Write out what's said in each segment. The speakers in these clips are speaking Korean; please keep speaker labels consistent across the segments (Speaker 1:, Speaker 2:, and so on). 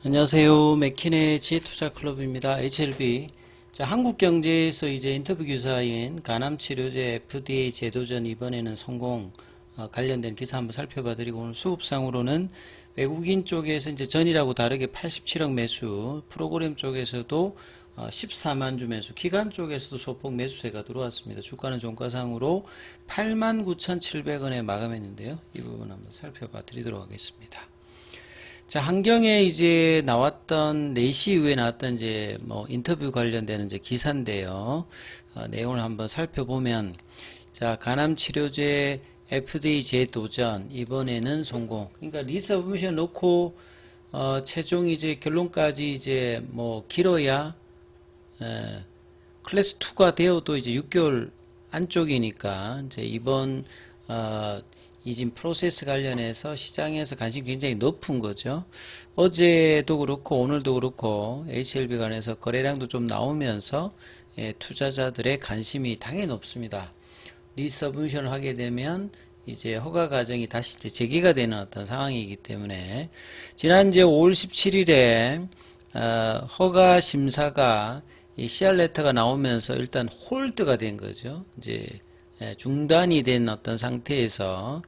Speaker 1: 안녕하세요. 맥킨의 지혜투자클럽입니다. HLB. 자, 한국경제에서 이제 인터뷰 기사인 간암치료제 FDA 재도전 이번에는 성공 관련된 기사 한번 살펴봐 드리고, 오늘 수급상으로는 외국인 쪽에서 이제 전이라고 다르게 87억 매수, 프로그램 쪽에서도 14만 주 매수, 기관 쪽에서도 소폭 매수세가 들어왔습니다. 주가는 종가상으로 89,700원에 마감했는데요. 이 부분 한번 살펴봐 드리도록 하겠습니다. 자, 한경에 이제 나왔던 4시 이후에 나왔던 이제 뭐 인터뷰 관련되는 이제 기사인데요. 내용을 한번 살펴보면, 자, 간암 치료제 FDA 재도전 이번에는 성공. 그러니까 리서브미션 놓고 최종 이제 결론까지 이제 뭐 길어야 클래스 2가 되어도 이제 6개월 안쪽이니까 이제 이번 이 지금 프로세스 관련해서 시장에서 관심이 굉장히 높은 거죠. 어제도 그렇고 오늘도 그렇고 HLB 관해서 거래량도 좀 나오면서 투자자들의 관심이 당연히 높습니다. 리서브미션을 하게 되면 이제 허가 과정이 다시 이제 재개가 되는 어떤 상황이기 때문에, 지난 이제 5월 17일에 허가 심사가 이 CR 레터가 나오면서 일단 홀드가 된 거죠. 이제 중단이 된 어떤 상태에서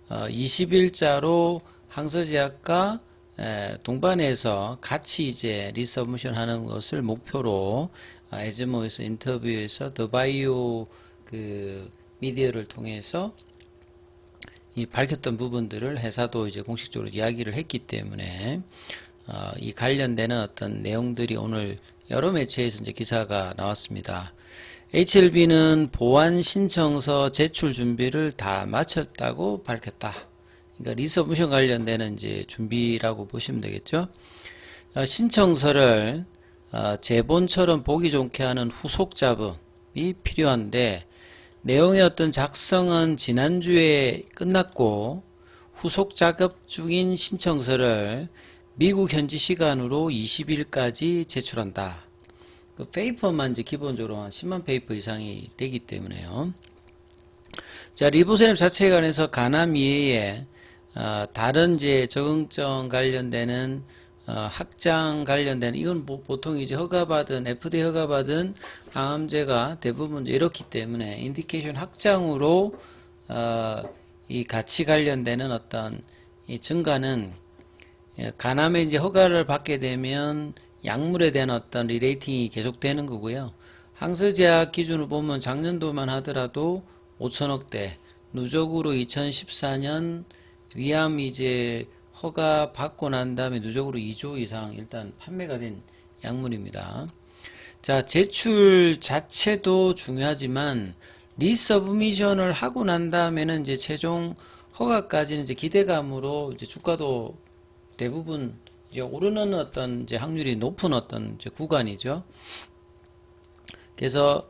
Speaker 1: 20일자로 항서제약과 동반해서 같이 이제 리서브미션 하는 것을 목표로 에즈모에서 인터뷰에서 더바이오 그 미디어를 통해서 이 밝혔던 부분들을 회사도 이제 공식적으로 이야기를 했기 때문에 이 관련되는 어떤 내용들이 오늘 여러 매체에서 이제 기사가 나왔습니다. HLB는 보완 신청서 제출 준비를 다 마쳤다고 밝혔다. 그러니까 리서브미션 관련되는 이제 준비라고 보시면 되겠죠. 신청서를 제본처럼 보기 좋게 하는 후속 작업이 필요한데, 내용의 어떤 작성은 지난주에 끝났고 후속 작업 중인 신청서를 미국 현지 시간으로 20일까지 제출한다. 그 페이퍼만 이제 기본적으로 한 10만 페이퍼 이상이 되기 때문에요. 자, 리보세랩 자체에 관해서 간암 이외에 다른 이제 적응증 관련되는 확장 관련된, 이건 보통 이제 허가받은 FDA 허가받은 항암제가 대부분 이렇기 때문에 인디케이션 확장으로 이 같이 관련되는 어떤 이 증가는, 간암에 이제 허가를 받게 되면 약물에 대한 어떤 리레이팅이 계속되는 거고요. 항서제약 기준으로 보면 작년도만 하더라도 5천억대, 누적으로 2014년 위암 이제 허가 받고 난 다음에 누적으로 2조 이상 일단 판매가 된 약물입니다. 자, 제출 자체도 중요하지만 리서브미션을 하고 난 다음에는 이제 최종 허가까지는 이제 기대감으로 이제 주가도 대부분 이제 오르는 어떤 이제 확률이 높은 어떤 이제 구간이죠. 그래서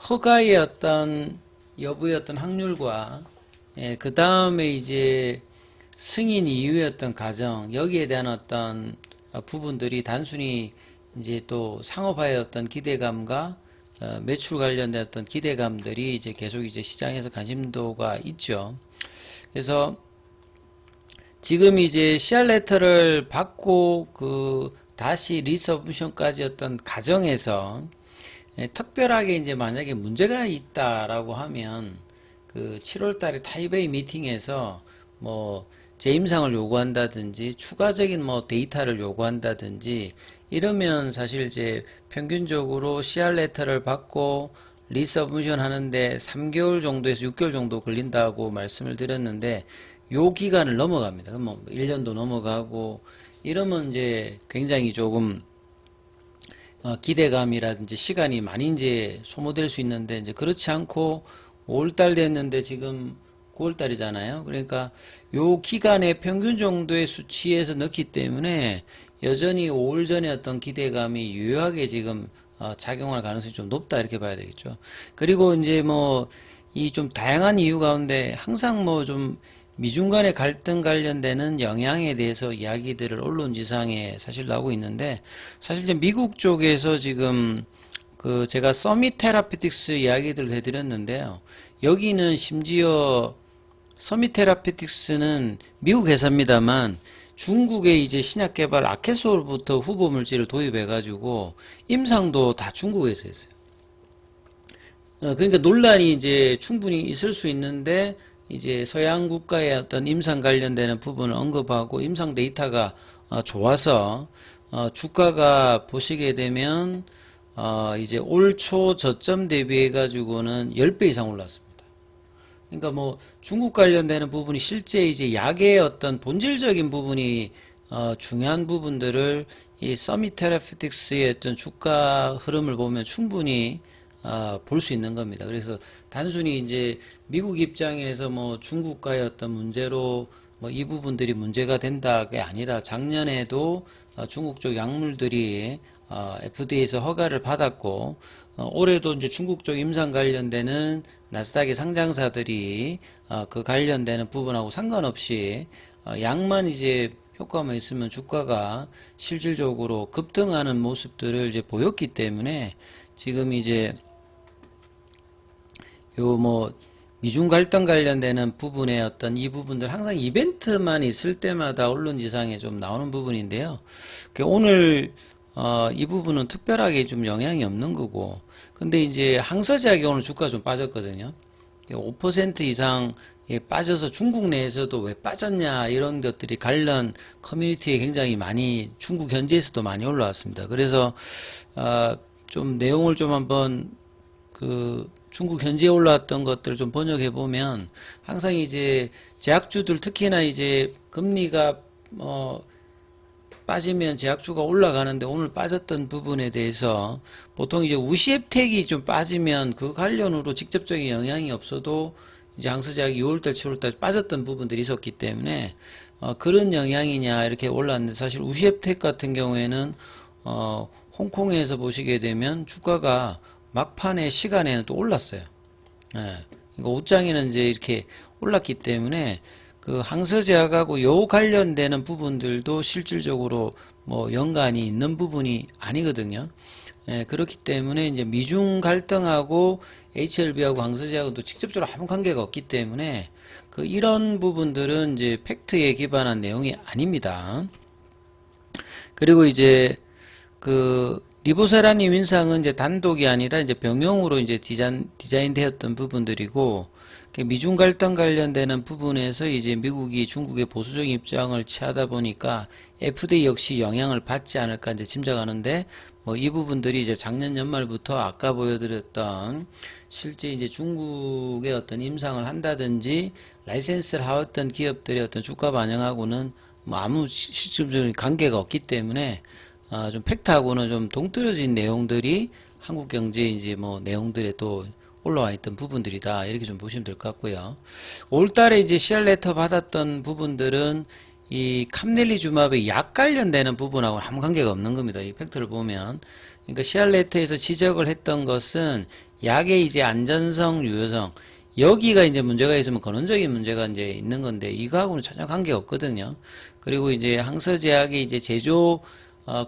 Speaker 1: 허가의 어떤 여부의 어떤 확률과 그 다음에 이제 승인 이후의 어떤 과정, 여기에 대한 어떤 부분들이 단순히 이제 또 상업화의 어떤 기대감과 매출 관련된 어떤 기대감들이 이제 계속 이제 시장에서 관심도가 있죠. 그래서 지금 이제 CR 레터를 받고 그 다시 리서브미션까지 어떤 과정에서 특별하게 이제 만약에 문제가 있다라고 하면 그 7월 달에 타이베이 미팅에서 뭐 재임상을 요구한다든지 추가적인 뭐 데이터를 요구한다든지 이러면 사실 이제 평균적으로 CR 레터를 받고 리서브미션 하는데 3개월 정도에서 6개월 정도 걸린다고 말씀을 드렸는데, 요 기간을 넘어갑니다. 그럼 뭐 1년도 넘어가고 이러면 이제 굉장히 조금 기대감이라든지 시간이 많이 이제 소모될 수 있는데, 이제 그렇지 않고 5월달 됐는데 지금 9월달이잖아요. 그러니까 요 기간의 평균 정도의 수치에서 넣기 때문에 여전히 5월 전에 어떤 기대감이 유효하게 지금 작용할 가능성이 좀 높다, 이렇게 봐야 되겠죠. 그리고 이제 뭐 이 좀 다양한 이유 가운데 항상 뭐 좀 미중 간의 갈등 관련되는 영향에 대해서 이야기들을 언론지상에 사실 나오고 있는데, 사실 이제 미국 쪽에서 지금 그 제가 서밋 테라피틱스 이야기들을 해드렸는데요. 여기는 심지어 서밋 테라피틱스는 미국 회사입니다만 중국의 이제 신약 개발 아케솔부터 후보 물질을 도입해 가지고 임상도 다 중국에서 했어요. 그러니까 논란이 이제 충분히 있을 수 있는데 이제 서양 국가의 어떤 임상 관련되는 부분을 언급하고 임상 데이터가 좋아서 주가가 보시게 되면 이제 올 초 저점 대비해 가지고는 10배 이상 올랐습니다. 그러니까 뭐 중국 관련되는 부분이 실제 이제 약의 어떤 본질적인 부분이 중요한 부분들을 이 서밋 테라피틱스의 어떤 주가 흐름을 보면 충분히 볼 수 있는 겁니다. 그래서 단순히 이제 미국 입장에서 뭐 중국과의 어떤 문제로 뭐 이 부분들이 문제가 된다가 아니라 작년에도 중국 쪽 약물들이 FDA에서 허가를 받았고 올해도 이제 중국 쪽 임상 관련되는 나스닥의 상장사들이 그 관련되는 부분하고 상관없이 약만 이제 효과만 있으면 주가가 실질적으로 급등하는 모습들을 이제 보였기 때문에 지금 이제 요 뭐 미중 갈등 관련되는 부분의 어떤 이 부분들 항상 이벤트만 있을 때마다 언론지상에 좀 나오는 부분인데요. 오늘 이 부분은 특별하게 좀 영향이 없는 거고, 근데 이제 항서제약이 오늘 주가 좀 빠졌거든요. 5% 이상 빠져서 중국 내에서도 왜 빠졌냐 이런 것들이 관련 커뮤니티에 굉장히 많이 중국 현지에서도 많이 올라왔습니다. 그래서 좀 내용을 좀 한번 그 중국 현지에 올라왔던 것들을 좀 번역해 보면 항상 이제 제약주들 특히나 이제 금리가 빠지면 제약주가 올라가는데 오늘 빠졌던 부분에 대해서 보통 이제 우시앱텍이 좀 빠지면 그 관련으로 직접적인 영향이 없어도 이제 항서제약이 6월달, 7월달 빠졌던 부분들이 있었기 때문에 그런 영향이냐 이렇게 올랐는데 사실 우시앱텍 같은 경우에는 홍콩에서 보시게 되면 주가가 막판의 시간에는 또 올랐어요. 예. 그러니까 옷장에는 이제 이렇게 올랐기 때문에 그 항서제약하고 요 관련되는 부분들도 실질적으로 뭐 연관이 있는 부분이 아니거든요. 예, 그렇기 때문에 이제 미중 갈등하고 HLB하고 항서제약은 또 직접적으로 아무 관계가 없기 때문에 그 이런 부분들은 이제 팩트에 기반한 내용이 아닙니다. 그리고 이제 그 리보세라님 인상은 이제 단독이 아니라 이제 병용으로 이제 디자인되었던 부분들이고, 미중 갈등 관련되는 부분에서 이제 미국이 중국의 보수적인 입장을 취하다 보니까 FDA 역시 영향을 받지 않을까 이제 짐작하는데, 뭐 이 부분들이 이제 작년 연말부터 아까 보여드렸던 실제 이제 중국의 어떤 임상을 한다든지 라이센스를 하였던 기업들의 어떤 주가 반영하고는 뭐 아무 실질적인 관계가 없기 때문에 좀 팩트하고는 좀 동떨어진 내용들이 한국 경제 이제 뭐 내용들에 또 올라와 있던 부분들이다 이렇게 좀 보시면 될 것 같고요. 올 달에 이제 CR 레터 받았던 부분들은 이 캄넬리주마브의 약 관련되는 부분하고 아무 관계가 없는 겁니다. 이 팩트를 보면. 그러니까 CR 레터에서 지적을 했던 것은 약의 이제 안전성, 유효성 여기가 이제 문제가 있으면 근원적인 문제가 이제 있는 건데 이거하고는 전혀 관계가 없거든요. 그리고 이제 항서제약의 이제 제조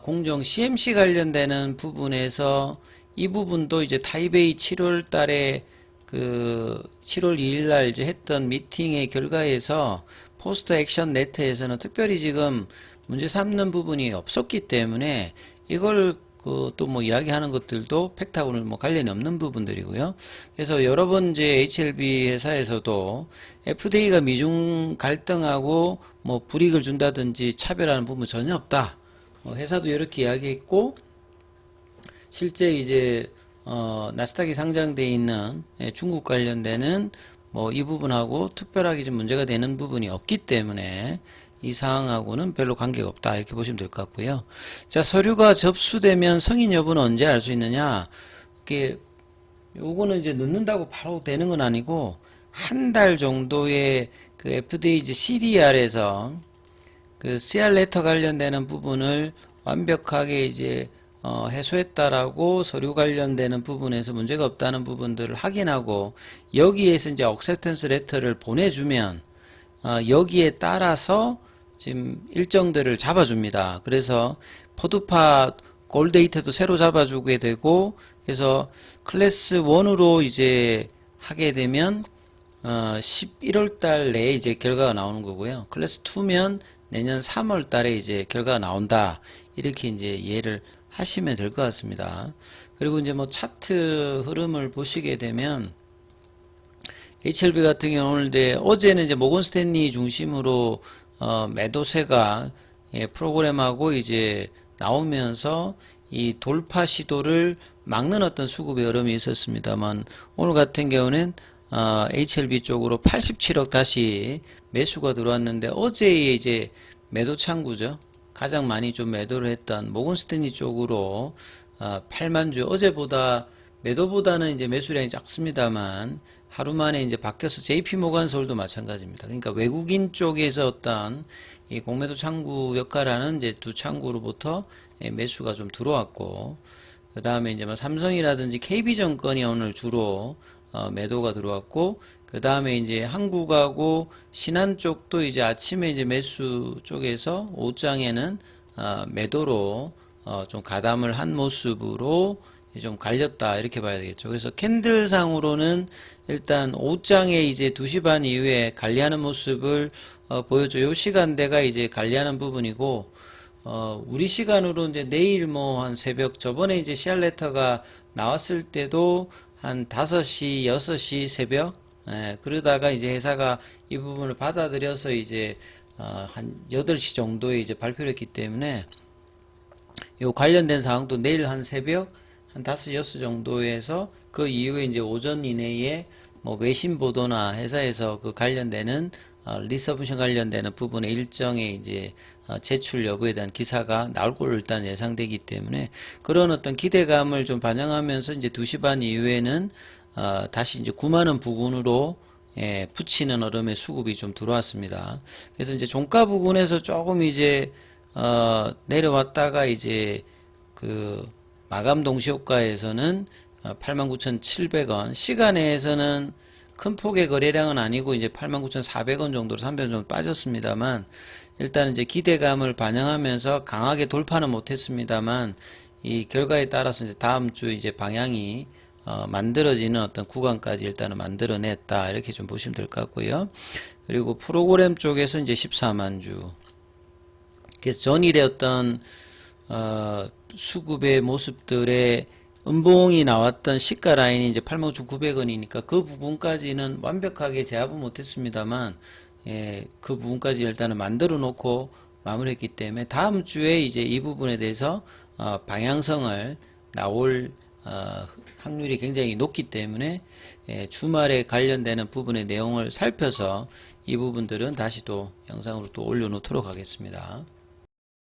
Speaker 1: 공정 CMC 관련되는 부분에서 이 부분도 이제 타이베이 7월 달에 그 7월 2일 날 이제 했던 미팅의 결과에서 포스트 액션 레터에서는 특별히 지금 문제 삼는 부분이 없었기 때문에 이걸 그 또 뭐 이야기하는 것들도 팩트하고는 뭐 관련이 없는 부분들이고요. 그래서 여러 번 이제 HLB 회사에서도 FDA가 미중 갈등하고 뭐 불이익을 준다든지 차별하는 부분 전혀 없다. 회사도 이렇게 이야기했고 실제 이제 나스닥이 상장되어 있는 중국 관련되는 뭐 이 부분하고 특별하게 좀 문제가 되는 부분이 없기 때문에 이 사항하고는 별로 관계가 없다 이렇게 보시면 될 것 같고요. 자, 서류가 접수되면 승인 여부는 언제 알 수 있느냐? 이게 요거는 이제 넣는다고 바로 되는 건 아니고 한 달 정도의 그 FDA 이제 CDR에서 그 CR 레터 관련되는 부분을 완벽하게 이제 해소했다라고 서류 관련되는 부분에서 문제가 없다는 부분들을 확인하고 여기에서 이제 억셉턴스 레터를 보내주면 여기에 따라서 지금 일정들을 잡아줍니다. 그래서 포드파 골 데이터도 새로 잡아주게 되고 그래서 클래스 1으로 이제 하게 되면 11월 달 내에 이제 결과가 나오는 거고요. 클래스 2면 내년 3월 달에 이제 결과가 나온다. 이렇게 이제 이해를 하시면 될 것 같습니다. 그리고 이제 뭐 차트 흐름을 보시게 되면 HLB 같은 경우는 어제는 이제 모건 스탠리 중심으로 매도세가 프로그램하고 이제 나오면서 이 돌파 시도를 막는 어떤 수급의 흐름이 있었습니다만 오늘 같은 경우는 HLB 쪽으로 87억 다시 매수가 들어왔는데 어제의 이제 매도 창구죠. 가장 많이 좀 매도를 했던 모건 스탠리 쪽으로 8만 주 어제보다 매도보다는 이제 매수량이 작습니다만 하루 만에 이제 바뀌어서 JP 모간 서울도 마찬가지입니다. 그러니까 외국인 쪽에서 어떤 이 공매도 창구 역할을 하는 이제 두 창구로부터 매수가 좀 들어왔고, 그 다음에 이제 뭐 삼성이라든지 KB증권이 오늘 주로 매도가 들어왔고, 그 다음에 이제 한국하고 신한 쪽도 이제 아침에 이제 매수 쪽에서 오후장에는 매도로 좀 가담을 한 모습으로 좀 갈렸다 이렇게 봐야 되겠죠. 그래서 캔들상으로는 일단 오후장에 이제 2시 반 이후에 관리하는 모습을 보여줘. 요 시간대가 이제 관리하는 부분이고, 우리 시간으로 이제 내일 뭐 한 새벽 저번에 이제 시알레터가 나왔을 때도 한 5시, 6시 새벽, 그러다가 이제 회사가 이 부분을 받아들여서 이제 한 8시 정도에 이제 발표를 했기 때문에 요 관련된 사항도 내일 한 새벽 한 5시, 6시 정도에서 그 이후에 이제 오전 이내에 뭐 외신 보도나 회사에서 그 관련되는 리서브션 관련되는 부분의 일정의 이제 제출 여부에 대한 기사가 나올 걸로 일단 예상되기 때문에 그런 어떤 기대감을 좀 반영하면서 이제 2시 반 이후에는 다시 이제 9만 원 부근으로 붙이는 흐름의 수급이 좀 들어왔습니다. 그래서 이제 종가 부근에서 조금 이제 내려왔다가 이제 그 마감 동시효과에서는 89,700원, 시간에서는 큰 폭의 거래량은 아니고 이제 89,400원 정도로 300원 정도 빠졌습니다만 일단 이제 기대감을 반영하면서 강하게 돌파는 못했습니다만 이 결과에 따라서 이제 다음 주 이제 방향이 만들어지는 어떤 구간까지 일단은 만들어냈다 이렇게 좀 보시면 될 것 같고요. 그리고 프로그램 쪽에서 이제 14만 주. 그래서 전일의 어떤 수급의 모습들의 음봉이 나왔던 시가 라인이 이제 85,900원이니까 그 부분까지는 완벽하게 제압은 못했습니다만 그 부분까지 일단은 만들어 놓고 마무리했기 때문에 다음 주에 이제 이 부분에 대해서 방향성을 나올 확률이 굉장히 높기 때문에 주말에 관련되는 부분의 내용을 살펴서 이 부분들은 다시 또 영상으로 또 올려놓도록 하겠습니다.